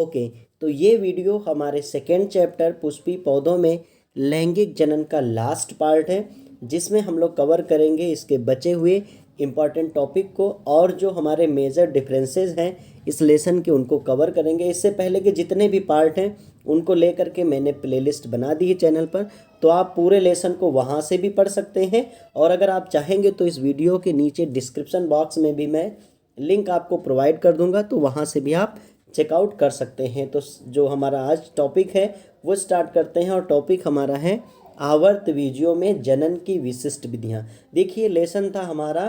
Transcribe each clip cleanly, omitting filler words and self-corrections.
Okay, तो ये video हमारे सेकेंड चैप्टर पुष्पी पौधों में लैंगिक जनन का लास्ट पार्ट है, जिसमें हम लोग कवर करेंगे इसके बचे हुए इम्पॉर्टेंट टॉपिक को और जो हमारे मेजर डिफरेंसेस हैं इस लेसन के उनको कवर करेंगे। इससे पहले के जितने भी पार्ट हैं उनको लेकर के मैंने प्लेलिस्ट बना दी है चैनल पर, तो आप पूरे लेसन को वहाँ से भी पढ़ सकते हैं। और अगर आप चाहेंगे तो इस वीडियो के नीचे डिस्क्रिप्शन बॉक्स में भी मैं लिंक आपको प्रोवाइड कर दूंगा, तो वहाँ से भी आप चेकआउट कर सकते हैं। तो जो हमारा आज टॉपिक है वो स्टार्ट करते हैं, और टॉपिक हमारा है आवर्त बीजियों में जनन की विशिष्ट विधियाँ। देखिए, लेसन था हमारा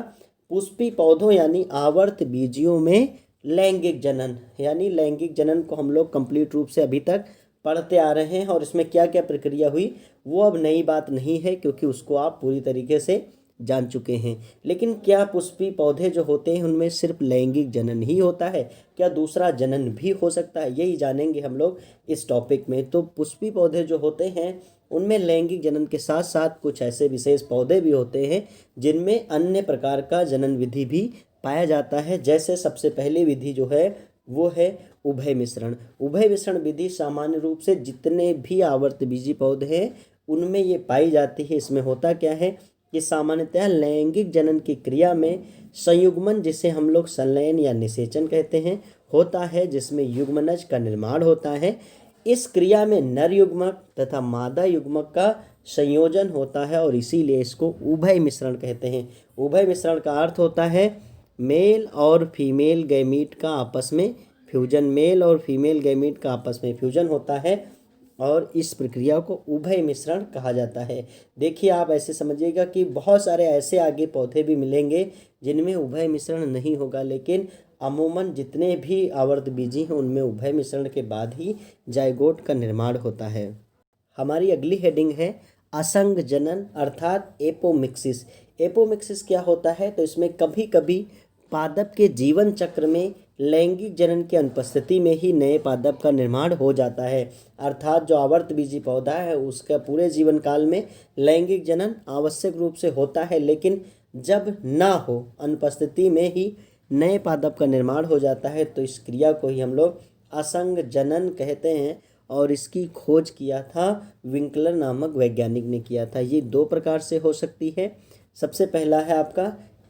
पुष्पी पौधों यानी आवर्त बीजियों में लैंगिक जनन, यानी लैंगिक जनन को हम लोग कंप्लीट रूप से अभी तक पढ़ते आ रहे हैं, और इसमें क्या क्या प्रक्रिया हुई वो अब नई बात नहीं है, क्योंकि उसको आप पूरी तरीके से जान चुके हैं। लेकिन क्या पुष्पी पौधे जो होते हैं उनमें सिर्फ लैंगिक जनन ही होता है, क्या दूसरा जनन भी हो सकता है, यही जानेंगे हम लोग इस टॉपिक में। तो पुष्पी पौधे जो होते हैं उनमें लैंगिक जनन के साथ साथ कुछ ऐसे विशेष पौधे भी होते हैं जिनमें अन्य प्रकार का जनन विधि भी पाया जाता है। जैसे सबसे पहली विधि जो है वो है उभय मिश्रण। उभय मिश्रण विधि सामान्य रूप से जितने भी आवर्तबीजी पौधे हैं उनमें ये पाई जाती है। इसमें होता क्या है कि सामान्यतः लैंगिक जनन की क्रिया में संयुग्मन, जिसे हम लोग संलयन या निषेचन कहते हैं, होता है, जिसमें युग्मनज का निर्माण होता है। इस क्रिया में नर युग्मक तथा मादा युग्मक का संयोजन होता है, और इसीलिए इसको उभय मिश्रण कहते हैं। उभय मिश्रण का अर्थ होता है मेल और फीमेल गैमीट का आपस में फ्यूजन, मेल और फीमेल गैमीट का आपस में फ्यूजन होता है, और इस प्रक्रिया को उभय मिश्रण कहा जाता है। देखिए, आप ऐसे समझिएगा कि बहुत सारे ऐसे आगे पौधे भी मिलेंगे जिनमें उभय मिश्रण नहीं होगा, लेकिन अमूमन जितने भी आवर्तबीजी हैं उनमें उभय मिश्रण के बाद ही जायगोट का निर्माण होता है। हमारी अगली हेडिंग है असंग जनन अर्थात एपोमिक्सिस। एपोमिक्सिस क्या होता है? तो इसमें कभी कभी पादप के जीवन चक्र में लैंगिक जनन की अनुपस्थिति में ही नए पादप का निर्माण हो जाता है। अर्थात जो आवर्तबीजी पौधा है उसका पूरे जीवन काल में लैंगिक जनन आवश्यक रूप से होता है, लेकिन जब ना हो अनुपस्थिति में ही नए पादप का निर्माण हो जाता है, तो इस क्रिया को ही हम लोग असंग जनन कहते हैं। और इसकी खोज किया था विंकलर नामक वैज्ञानिक ने किया था। ये दो प्रकार से हो सकती है। सबसे पहला है आपका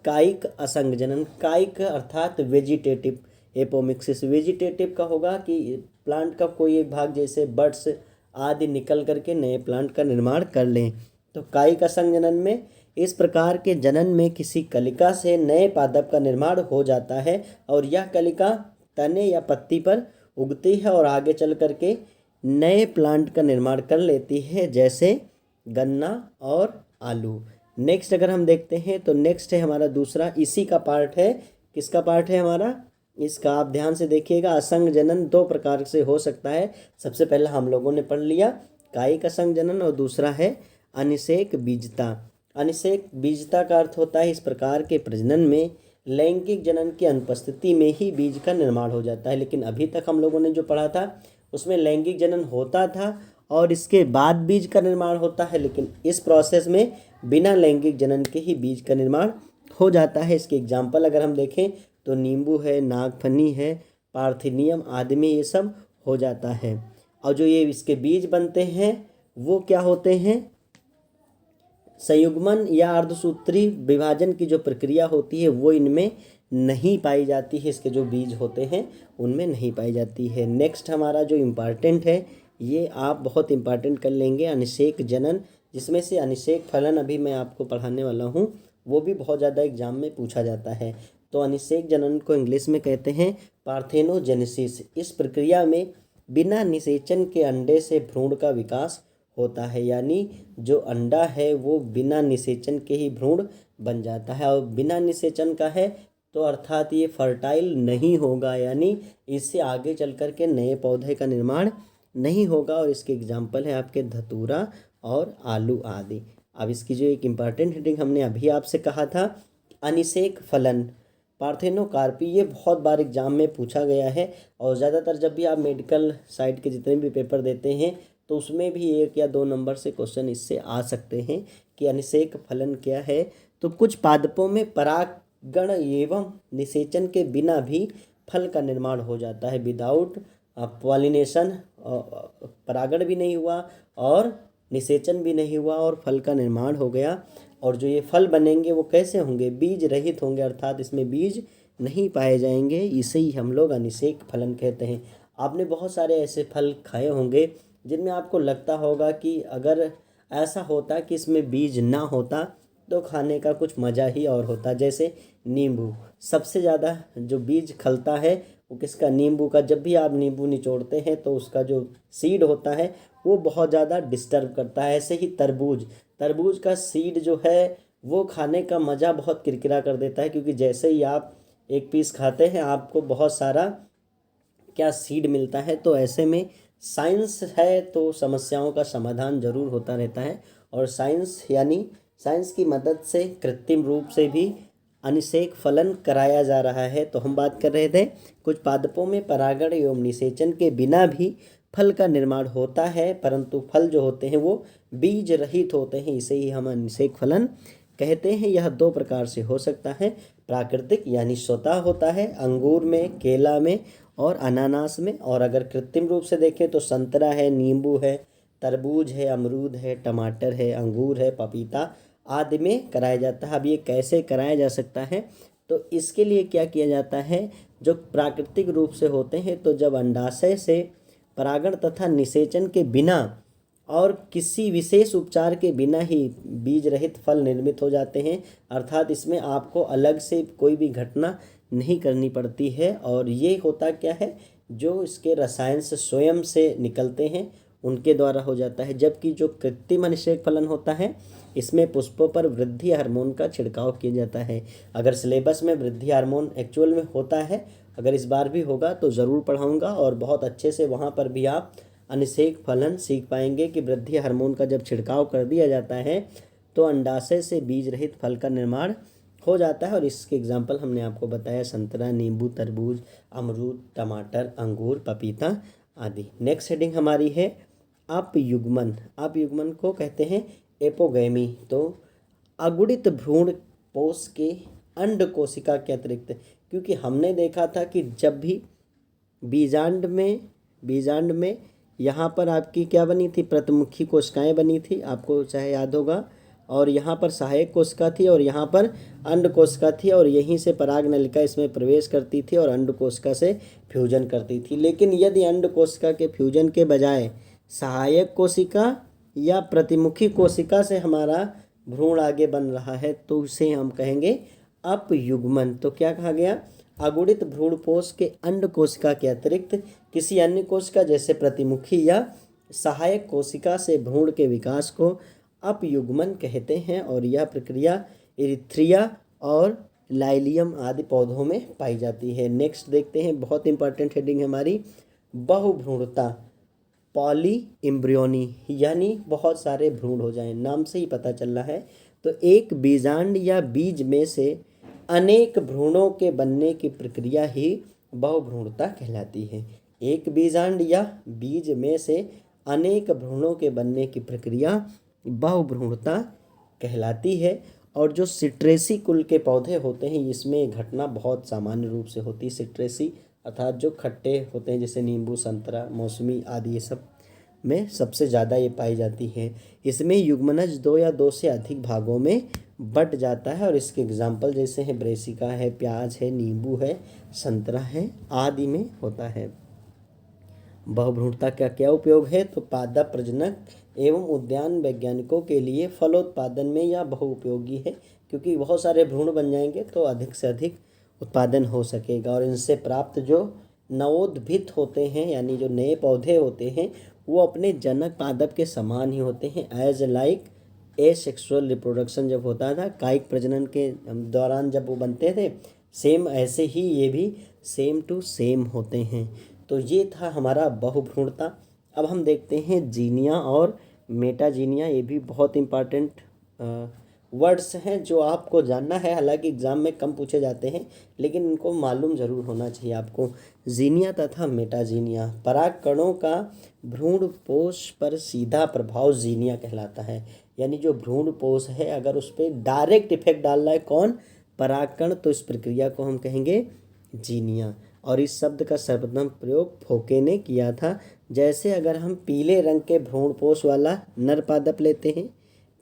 कायिक असंग जनन। कायिक अर्थात वेजिटेटिव एपोमिक्सिस। वेजिटेटिव का होगा कि प्लांट का कोई एक भाग जैसे बड्स आदि निकल करके नए प्लांट का निर्माण कर लें। तो कायिक असंग जनन में इस प्रकार के जनन में किसी कलिका से नए पादप का निर्माण हो जाता है, और यह कलिका तने या पत्ती पर उगती है और आगे चल करके नए प्लांट का निर्माण कर लेती है, जैसे गन्ना और आलू। नेक्स्ट अगर हम देखते हैं तो नेक्स्ट है हमारा दूसरा, इसी का पार्ट है। किसका पार्ट है हमारा? इसका आप ध्यान से देखिएगा। असंग जनन दो प्रकार से हो सकता है। सबसे पहला हम लोगों ने पढ़ लिया कायिक असंग जनन, और दूसरा है अनिषेक बीजता। अनिषेक बीजता का अर्थ होता है इस प्रकार के प्रजनन में लैंगिक जनन की अनुपस्थिति में ही बीज का निर्माण हो जाता है। लेकिन अभी तक हम लोगों ने जो पढ़ा था उसमें लैंगिक जनन होता था और इसके बाद बीज का निर्माण होता है, लेकिन इस प्रोसेस में बिना लैंगिक जनन के ही बीज का निर्माण हो जाता है। इसके एग्जाम्पल अगर हम देखें तो नींबू है, नागफनी है, पार्थिनियम आदि में ये सब हो जाता है। और जो ये इसके बीज बनते हैं वो क्या होते हैं? संयुग्मन या अर्धसूत्री विभाजन की जो प्रक्रिया होती है वो इनमें नहीं पाई जाती है। इसके जो बीज होते हैं उनमें नहीं पाई जाती है। नेक्स्ट हमारा जो इम्पॉर्टेंट है, ये आप बहुत इम्पॉर्टेंट कर लेंगे, अनिषेक जनन, जिसमें से अनिषेक फलन अभी मैं आपको पढ़ाने वाला हूँ, वो भी बहुत ज़्यादा एग्जाम में पूछा जाता है। तो अनिषेक जनन को इंग्लिश में कहते हैं पार्थेनोजेनेसिस। इस प्रक्रिया में बिना निषेचन के अंडे से भ्रूण का विकास होता है, यानी जो अंडा है वो बिना निषेचन के ही भ्रूण बन जाता है। और बिना निषेचन का है तो अर्थात ये फर्टाइल नहीं होगा, यानी इससे आगे चल कर के नए पौधे का निर्माण नहीं होगा। और इसके एग्जाम्पल है आपके धतूरा और आलू आदि। अब इसकी जो एक इम्पॉर्टेंट हेडिंग हमने अभी आपसे कहा था, अनिषेक फलन पार्थेनोकार्पी, ये बहुत बार एग्जाम में पूछा गया है। और ज़्यादातर जब भी आप मेडिकल साइड के जितने भी पेपर देते हैं तो उसमें भी 1 या 2 नंबर से क्वेश्चन इससे आ सकते हैं कि अनिषेक फलन क्या है। तो कुछ पादपों में परागण एवं निषेचन के बिना भी फल का निर्माण हो जाता है, विदाउट पॉलिनेशन परागण भी नहीं हुआ और निषेचन भी नहीं हुआ और फल का निर्माण हो गया। और जो ये फल बनेंगे वो कैसे होंगे? बीज रहित होंगे, अर्थात इसमें बीज नहीं पाए जाएंगे। इसे ही हम लोग अनिषेक फलन कहते हैं। आपने बहुत सारे ऐसे फल खाए होंगे जिनमें आपको लगता होगा कि अगर ऐसा होता कि इसमें बीज ना होता तो खाने का कुछ मज़ा ही और होता। जैसे नींबू, सबसे ज़्यादा जो बीज खलता है वो किसका? नींबू का। जब भी आप नींबू निचोड़ते हैं तो उसका जो सीड होता है वो बहुत ज़्यादा डिस्टर्ब करता है। ऐसे ही तरबूज, तरबूज का सीड जो है वो खाने का मज़ा बहुत किरकिरा कर देता है, क्योंकि जैसे ही आप एक पीस खाते हैं आपको बहुत सारा क्या सीड मिलता है। तो ऐसे में साइंस है तो समस्याओं का समाधान जरूर होता रहता है। और साइंस यानी साइंस की मदद से कृत्रिम रूप से भी अनिषेक फलन कराया जा रहा है। तो हम बात कर रहे थे कुछ पादपों में परागण एवं निषेचन के बिना भी फल का निर्माण होता है, परंतु फल जो होते हैं वो बीज रहित होते हैं। इसे ही हम अनिषेक फलन कहते हैं। यह दो प्रकार से हो सकता है, प्राकृतिक यानी स्वतः होता है अंगूर में, केला में और अनानास में। और अगर कृत्रिम रूप से देखें तो संतरा है, नींबू है, तरबूज है, अमरूद है, टमाटर है, अंगूर है, पपीता आदि में कराया जाता है। अब ये कैसे कराया जा सकता है? तो इसके लिए क्या किया जाता है, जो प्राकृतिक रूप से होते हैं तो जब अंडाशय से परागण तथा निषेचन के बिना और किसी विशेष उपचार के बिना ही बीज रहित फल निर्मित हो जाते हैं, अर्थात इसमें आपको अलग से कोई भी घटना नहीं करनी पड़ती है। और ये होता क्या है, जो इसके रसायन से स्वयं से निकलते हैं उनके द्वारा हो जाता है। जबकि जो कृत्रिम अनिषेक फलन होता है इसमें पुष्पों पर वृद्धि हार्मोन का छिड़काव किया जाता है। अगर सिलेबस में वृद्धि हार्मोन एक्चुअल में होता है, अगर इस बार भी होगा तो ज़रूर पढ़ाऊँगा और बहुत अच्छे से वहाँ पर भी आप अनिषेक फलन सीख पाएंगे कि वृद्धि हार्मोन का जब छिड़काव कर दिया जाता है तो अंडाशय से बीज रहित फल का निर्माण हो जाता है। और इसके एग्जाम्पल हमने आपको बताया, संतरा, नींबू, तरबूज, अमरूद, टमाटर, अंगूर, पपीता आदि। नेक्स्ट हेडिंग हमारी है अपयुग्मन। अपयुग्मन को कहते हैं एपोगैमी। तो अगुणित भ्रूण पोष के अंड कोशिका के अतिरिक्त, क्योंकि हमने देखा था कि जब भी बीजांड में यहाँ पर आपकी क्या बनी थी? प्रतिमुखी कोशिकाएं बनी थी, आपको चाहे याद होगा। और यहाँ पर सहायक कोशिका थी और यहाँ पर अंड कोशिका थी, और यहीं से पराग नलिका इसमें प्रवेश करती थी और अंड कोशिका से फ्यूजन करती थी। लेकिन यदि अंड कोशिका के फ्यूजन के बजाय सहायक कोशिका या प्रतिमुखी कोशिका से हमारा भ्रूण आगे बन रहा है तो उसे हम कहेंगे अपयुग्मन। तो क्या कहा गया? अगुणित भ्रूणपोष के अंड कोशिका के अतिरिक्त किसी अन्य कोशिका जैसे प्रतिमुखी या सहायक कोशिका से भ्रूण के विकास को अपयुग्मन कहते हैं। और यह प्रक्रिया इरिथ्रिया और लाइलियम आदि पौधों में पाई जाती है। नेक्स्ट देखते हैं, बहुत इंपॉर्टेंट हेडिंग है हमारी, बहुभ्रूणता। पॉली एम्ब्रियोनी यानी बहुत सारे भ्रूण हो जाएं, नाम से ही पता चल रहा है। तो एक बीजांड या बीज में से अनेक भ्रूणों के बनने की प्रक्रिया ही बहुभ्रूणता कहलाती है। एक बीजांड या बीज में से अनेक भ्रूणों के बनने की प्रक्रिया बहुभ्रूणता कहलाती है। और जो सिट्रेसी कुल के पौधे होते हैं इसमें घटना बहुत सामान्य रूप से होती है। सिट्रेसी अर्थात जो खट्टे होते हैं, जैसे नींबू, संतरा, मौसमी आदि, ये सब में सबसे ज़्यादा ये पाई जाती है। इसमें युग्मनज 2 या 2 से अधिक भागों में बट जाता है। और इसके एग्जाम्पल जैसे हैं ब्रेसिका है, प्याज है, नींबू है, संतरा है आदि में होता है। बहुभ्रूणता का क्या उपयोग है? तो पादप प्रजनक एवं उद्यान वैज्ञानिकों के लिए फलोत्पादन में यह बहुउपयोगी है, क्योंकि बहुत सारे भ्रूण बन जाएंगे तो अधिक से अधिक उत्पादन हो सकेगा। और इनसे प्राप्त जो नवोद्भित होते हैं यानी जो नए पौधे होते हैं वो अपने जनक पादप के समान ही होते हैं। एज लाइक एसेक्सुअल रिप्रोडक्शन जब होता था, कायिक प्रजनन के दौरान जब वो बनते थे, सेम ऐसे ही ये भी सेम टू सेम होते हैं। तो ये था हमारा बहुभ्रूणता। अब हम देखते हैं जीनिया और मेटाजीनिया। ये भी बहुत इम्पॉर्टेंट वर्ड्स हैं जो आपको जानना है। हालांकि एग्ज़ाम में कम पूछे जाते हैं लेकिन इनको मालूम ज़रूर होना चाहिए आपको। जीनिया तथा मेटाजीनिया, परागकणों का भ्रूणपोष पर सीधा प्रभाव जीनिया कहलाता है। यानी जो भ्रूणपोष है अगर उस पर डायरेक्ट इफेक्ट डाल रहा है कौन? परागकण, तो इस प्रक्रिया को हम कहेंगे जीनिया। और इस शब्द का सर्वप्रथम प्रयोग फोके ने किया था। जैसे अगर हम पीले रंग के भ्रूणपोष वाला नर पादप लेते हैं,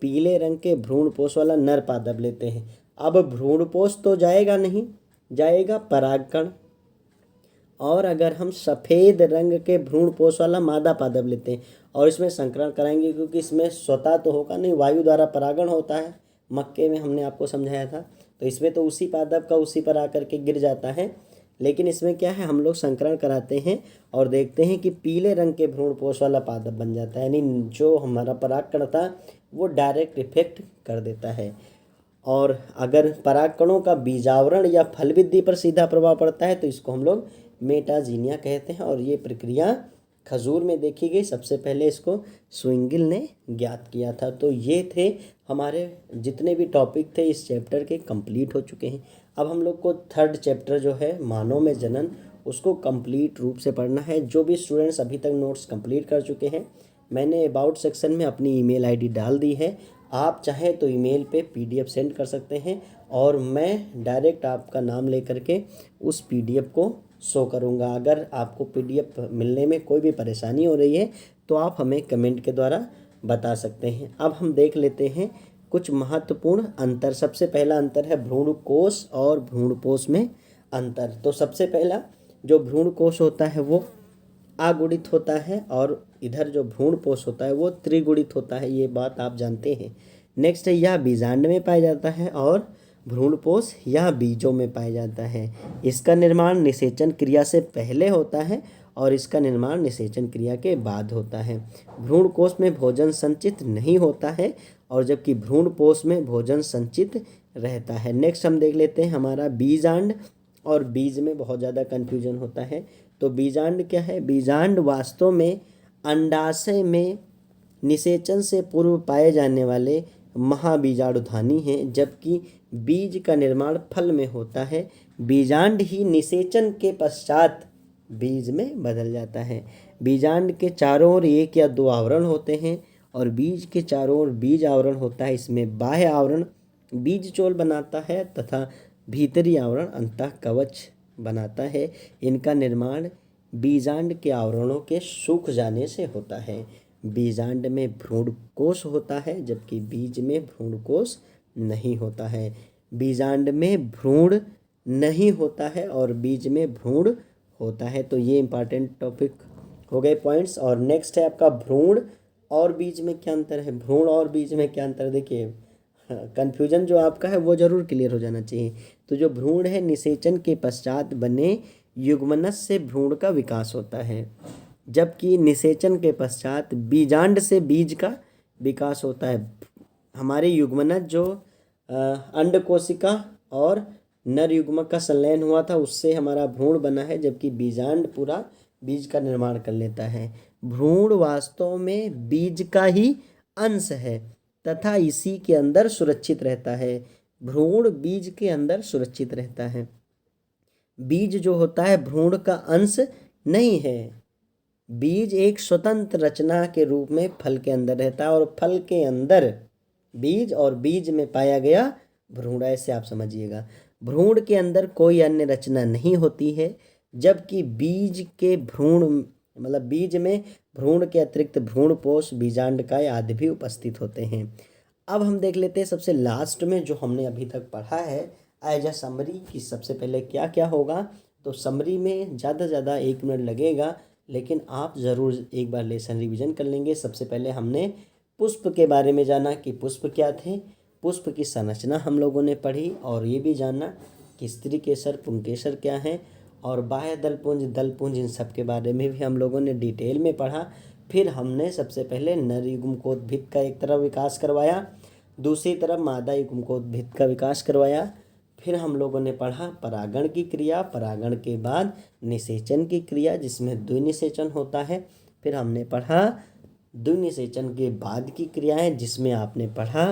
पीले रंग के भ्रूणपोष वाला नर पादप लेते हैं, अब भ्रूणपोष तो जाएगा नहीं, जाएगा परागकण। और अगर हम सफ़ेद रंग के भ्रूणपोष वाला मादा पादप लेते हैं और इसमें संकरण कराएंगे, क्योंकि इसमें स्वतः तो होगा नहीं, वायु द्वारा परागण होता है, मक्के में हमने आपको समझाया था, तो इसमें तो उसी पादप का उसी पर आकर के गिर जाता है। लेकिन इसमें क्या है, हम लोग संकरण कराते हैं और देखते हैं कि पीले रंग के भ्रूणपोष वाला पादप बन जाता है, यानी जो हमारा परागकण था वो डायरेक्ट इफेक्ट कर देता है। और अगर परागकणों का बीजावरण या फल वृद्धि पर सीधा प्रभाव पड़ता है तो इसको हम लोग मेटाजीनिया कहते हैं। और ये प्रक्रिया खजूर में देखी गई, सबसे पहले इसको स्विंगिल ने ज्ञात किया था। तो ये थे हमारे जितने भी टॉपिक थे इस चैप्टर के, कंप्लीट हो चुके हैं। अब हम लोग को थर्ड चैप्टर जो है मानव में जनन, उसको कंप्लीट रूप से पढ़ना है। जो भी स्टूडेंट्स अभी तक नोट्स कंप्लीट कर चुके हैं, मैंने अबाउट सेक्शन में अपनी ईमेल आईडी डाल दी है, आप चाहें तो ईमेल पे पीडीएफ सेंड कर सकते हैं और मैं डायरेक्ट आपका नाम लेकर के उस पीडीएफ को शो करूंगा। अगर आपको पीडीएफ मिलने में कोई भी परेशानी हो रही है तो आप हमें कमेंट के द्वारा बता सकते हैं। अब हम देख लेते हैं कुछ महत्वपूर्ण अंतर। सबसे पहला अंतर है भ्रूणकोश और भ्रूणपोष में अंतर। तो सबसे पहला जो भ्रूणकोश होता है वो अगुणित होता है और इधर जो भ्रूणपोष होता है वो त्रिगुणित होता है, ये बात आप जानते हैं। नेक्स्ट है यह बीजांड में पाया जाता है और भ्रूणपोष यह बीजों में पाया जाता है। इसका निर्माण निषेचन क्रिया से पहले होता है और इसका निर्माण निषेचन क्रिया के बाद होता है। भ्रूणकोश में भोजन संचित नहीं होता है और जबकि भ्रूणपोष में भोजन संचित रहता है। नेक्स्ट हम देख लेते हैं हमारा बीजांड और बीज में बहुत ज़्यादा कन्फ्यूजन होता है। तो बीजांड क्या है? बीजांड वास्तव में अंडाशय में निषेचन से पूर्व पाए जाने वाले महाबीजाणुधानी हैं, जबकि बीज का निर्माण फल में होता है। बीजांड ही निषेचन के पश्चात बीज में बदल जाता है। बीजांड के चारों ओर एक या दो आवरण होते हैं और बीज के चारों ओर बीज आवरण होता है। इसमें बाह्य आवरण बीज चोल बनाता है तथा भीतरी आवरण अंतः कवच बनाता है। इनका निर्माण बीजांड के आवरणों के सूख जाने से होता है। बीजांड में भ्रूणकोश होता है जबकि बीज में भ्रूणकोश नहीं होता है। बीजांड में भ्रूण नहीं होता है और बीज में भ्रूण होता है। तो ये इंपॉर्टेंट टॉपिक हो गए पॉइंट्स। और नेक्स्ट है आपका भ्रूण और बीज में क्या अंतर है। भ्रूण और बीज में क्या अंतर, देखिए कन्फ्यूजन जो आपका है वो जरूर क्लियर हो जाना चाहिए। तो जो भ्रूण है निषेचन के पश्चात बने युग्मनज से भ्रूण का विकास होता है, जबकि निषेचन के पश्चात बीजांड से बीज का विकास होता है। हमारे युग्मनज जो अंड कोशिका और नर युग्मक का संलयन हुआ था उससे हमारा भ्रूण बना है, जबकि बीजांड पूरा बीज का निर्माण कर लेता है। भ्रूण वास्तव में बीज का ही अंश है तथा इसी के अंदर सुरक्षित रहता है। भ्रूण बीज के अंदर सुरक्षित रहता है। बीज जो होता है भ्रूण का अंश नहीं है। बीज एक स्वतंत्र रचना के रूप में फल के अंदर रहता है और फल के अंदर बीज और बीज में पाया गया भ्रूण, ऐसे आप समझिएगा। भ्रूण के अंदर कोई अन्य रचना नहीं होती है, जबकि बीज के भ्रूण मतलब बीज में भ्रूण के अतिरिक्त भ्रूणपोष बीजांडकाय आदि भी उपस्थित होते हैं। अब हम देख लेते हैं सबसे लास्ट में जो हमने अभी तक पढ़ा है एज अ समरी कि सबसे पहले क्या क्या होगा। तो समरी में ज़्यादा से ज़्यादा 1 मिनट लगेगा, लेकिन आप ज़रूर एक बार लेसन रिवीजन कर लेंगे। सबसे पहले हमने पुष्प के बारे में जाना कि पुष्प क्या थे, पुष्प की संरचना हम लोगों ने पढ़ी और ये भी जाना कि स्त्री केसर पुंकेसर क्या है और बाह्य दलपुंज इन सब के बारे में भी हम लोगों ने डिटेल में पढ़ा। फिर हमने सबसे पहले नर युग्मकोद्भिद का एक तरफ विकास करवाया, दूसरी तरफ मादा युग्मकोद्भिद का विकास करवाया। फिर हम लोगों ने पढ़ा परागण की क्रिया, परागण के बाद निषेचन की क्रिया जिसमें द्विनिषेचन होता है। फिर हमने पढ़ा द्विनिषेचन के बाद की क्रियाएं जिसमें आपने पढ़ा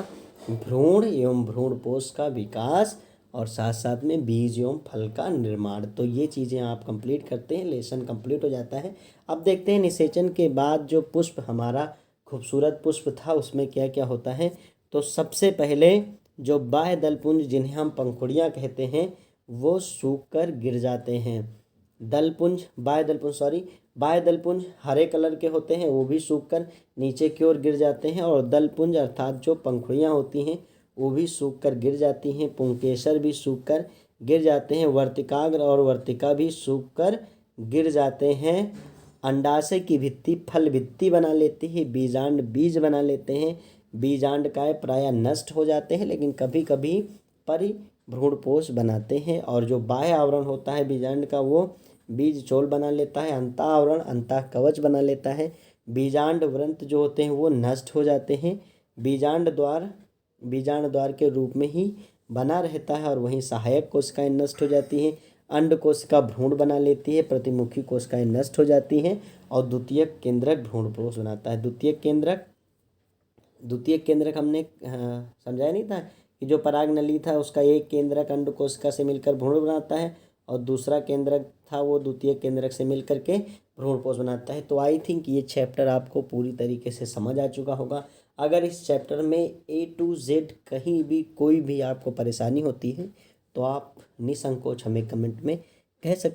भ्रूण एवं भ्रूणपोष का विकास और साथ साथ में बीज एवं फल का निर्माण। तो ये चीज़ें आप कंप्लीट करते हैं, लेसन कंप्लीट हो जाता है। अब देखते हैं निषेचन के बाद जो पुष्प हमारा खूबसूरत पुष्प था उसमें क्या क्या होता है। तो सबसे पहले जो बाह्य दलपुंज जिन्हें हम पंखुड़ियाँ कहते हैं वो सूख कर गिर जाते हैं। बाह्य दलपुंज हरे कलर के होते हैं, वो भी सूखकर नीचे की ओर गिर जाते हैं। और दलपुंज अर्थात जो पंखुड़ियाँ होती हैं वो भी सूखकर गिर जाती हैं। पुंकेसर भी सूखकर गिर जाते हैं। वर्तिकाग्र और वर्तिका भी सूखकर गिर जाते हैं। अंडाशय की भित्ति फल भित्ति बना लेती है। बीजांड बीज बना लेते हैं। बीजांडकाय प्रायः नष्ट हो जाते हैं, लेकिन कभी कभी परिभ्रूणपोष बनाते हैं। और जो बाह्य आवरण होता है बीजांड का, वो बीज चोल बना लेता है। अंतः आवरण अंतः कवच बना लेता है। बीजांड व्रंत जो होते हैं वो नष्ट हो जाते हैं। बीजांड द्वार के रूप में ही बना रहता है। और वहीं सहायक कोशिकाएं नष्ट हो जाती हैं। अंड कोशिका भ्रूण बना लेती है। प्रतिमुखी कोशिकाएं नष्ट हो जाती हैं और द्वितीयक केंद्रक भ्रूणपोष बनाता है। द्वितीयक केंद्रक हमने समझाया नहीं था कि जो पराग नली था उसका एक केंद्रक अंड कोशिका से मिलकर भ्रूण बनाता है और दूसरा केंद्रक था वो द्वितीयक केंद्रक से मिलकर के भ्रूणपोष बनाता है। तो आई थिंक ये चैप्टर आपको पूरी तरीके से समझ आ चुका होगा। अगर इस चैप्टर में A to Z कहीं भी कोई भी आपको परेशानी होती है तो आप निसंकोच हमें कमेंट में कह सकते